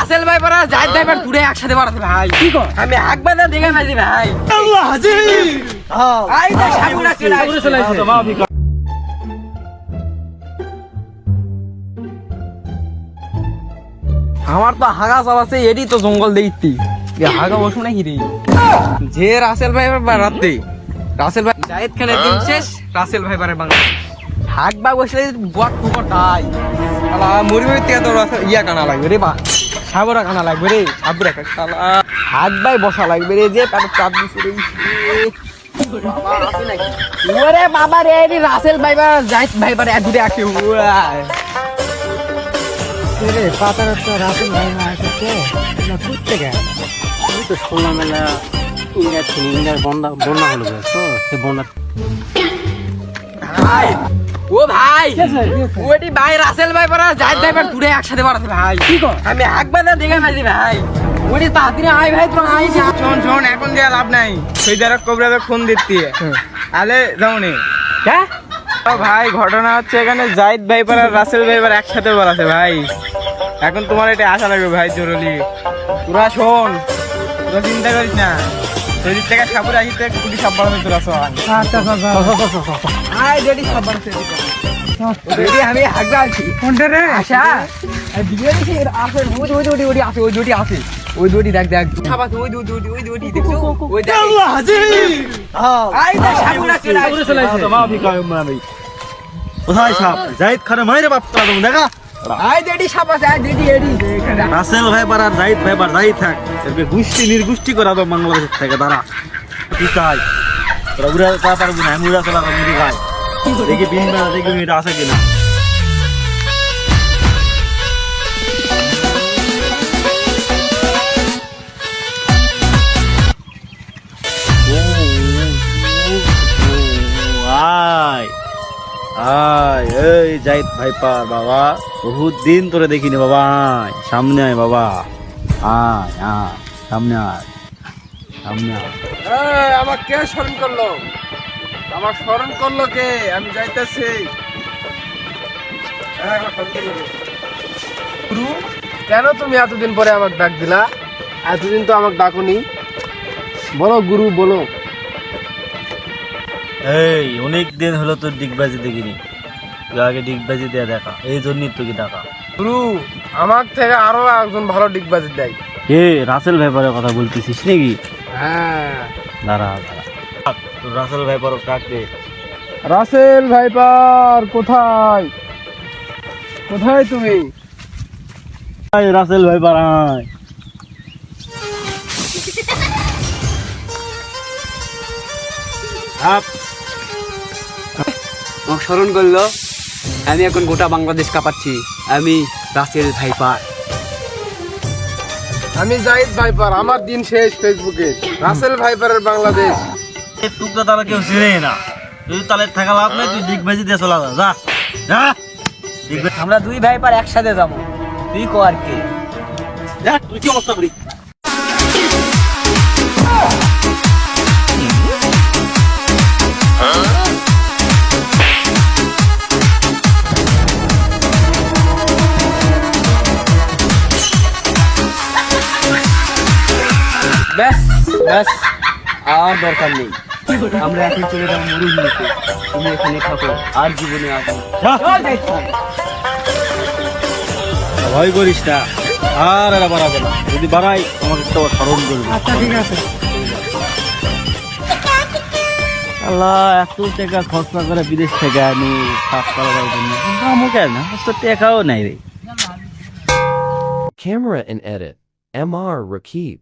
রাসেল ভাই পরা জাহিদ ভাই পর পুরো একসাথে বাড়াতে ভাই কি কর আমি একবার না দেখে মাঝি ভাই আল্লাহ হাজি আই দা সাগুনা কেডা চলাইছে তো মাফি আমার তো হাগা চালাচ্ছে এডি তো জঙ্গল দেখতি হাগা বসু নাকি রে যে রাসেল ভাই বাড়াতে রাসেল ভাই জাহিদ খানের দিন শেষ রাসেল ভাই বারে বাংলা হাগবা বসলে বট ফুকর তাই শালা মরিবে তে তো ইয়া কানা লাগবে রে বা সাবরা কানা লাগবে রে আব্বু রে শালা হাগবাই বসা লাগবে রে যে তার চাপ দিছে রে বাবা আছে নাকি ওরে বাবা রে এই রাসেল ভাই বা জাহিদ ভাই বারে এক দুটো আকে রে পাতার তো রাসেল ভাই না আসছে না করতে গে আমি তো শুনলাম মেলা ইন্ডিয়ার বন্যা হলো তো সে বন্যা ভাই ও ভাই ওটি ভাই রাসেল ভাই পরা জাহিদ ভাই পর পুরো একসাথে বাড়াতে ভাই কি কর আমি একবার না দেখে মাঝি ভাই ওটি তাড়াতাড়ি আই ভাই তো আই শোন এখন দেয়া লাভ নাই সেই দ্বারা কবরাবে ফোন দিতে আলে যাওনি হ্যাঁ ভাই ঘটনা হচ্ছে এখানে জাহিদ ভাই আর রাসেল ভাই একসাথে বাড়াছে ভাই এখন তোমার এটা আশা লাগবে ভাই জরুরি তোরা শোন তোরা চিন্তা করিস না তোর টাকা সাপুরে আসিতে কুটি সাপ বাড়াবে তোরা শোন আচ্ছা আই রেডি সব বাড়তে রেডি আমি হাগবা আছি কোনটা রে আশা এই ভিডিও দেখি আছে ওই আছে ওই দুটি আছে ওই দুটি দেখ দেখ খাবা ওই দুটি দেখছো ওই দেখ আল্লাহ হাজি আই দা সাগুনা কেডা চলাইছে তো মাফি কয় মামি কোথায় সাপ জাহিদ খানে মাইরে বাপ তোরা তুমি দেখা আই রেডি সাপ আছে আই রেডি এখানে রাসেল ভাই আর জাহিদ ভাই যাই থাক এরকে গোষ্ঠী নির্গোষ্ঠী করা তো বাংলাদেশ থেকে দাঁড়া কি চাই তোরা উড়া তা পারবি না আমি উড়া চলা মুড়ি খাই দেখি বিন বেলা দেখি এটা আছে কিনা আয় আয় এই জাহিদ ভাই পার বাবা বহুত দিন তোরে দেখিনি বাবা আয় সামনে আয় বাবা আয় আয় সামনে আয় সামনে আয় আমার কে স্মরণ করলো আমার স্মরণ করলো কে আমি যাইতেছি গুরু কেন তুমি এতদিন পরে আমাকে ডাক দিলা এতদিন তো আমাকে ডাকুনি বলো গুরু বলো এই অনেক দিন হলো তোর ডিগবাজি দেখিনি তুই আগে ডিগবাজি দিয়ে দেখা এই জন্যই তোকে ডাকা গুরু আমার থেকে আরো একজন ভালো ডিগবাজি দেয় এ রাসেল ভাইপারের কথা বলতেছিস নাকি হ্যাঁ দাঁড়া দাঁড়া তোর রাসেল ভাইপার ডাক দে রাসেল ভাইপার কোথায় কোথায় তুমি আয় রাসেল ভাইপার আয় আপ আমাকে স্মরণ করলো আমি এখন গোটা বাংলাদেশ কাঁপাচ্ছি আমি রাসেল ভাইপার আমি জাহিদ ভাইপার আমার দিন শেষ ফেসবুকে রাসেল ভাইপারের বাংলাদেশ টুকরা তারা কেউ চিনে না তুই তাহলে থাকা লাভ নাই তুই ডিগবাজি দিয়ে চলা যা যা আমরা দুই ভাইপার একসাথে যাবো তুই কো আর কি যা তুই কি অবস্থা করি ব্যাস ব্যাস আর দরকার নেই আমরা এখন চলে যাবো মরুভূমিতে তুমি এখানে থাকো আর জীবনে আসো ভয় করিস না আর এরা বাড়াবে না যদি বাড়াই আমাকে তো স্মরণ করবে আচ্ছা ঠিক আছে আল্লাহ এত টাকা খরচা করে বিদেশ থেকে আনি কাজ করার জন্য আমাকে না তো টাকাও নাই রে Camera and edit. MR Rakib.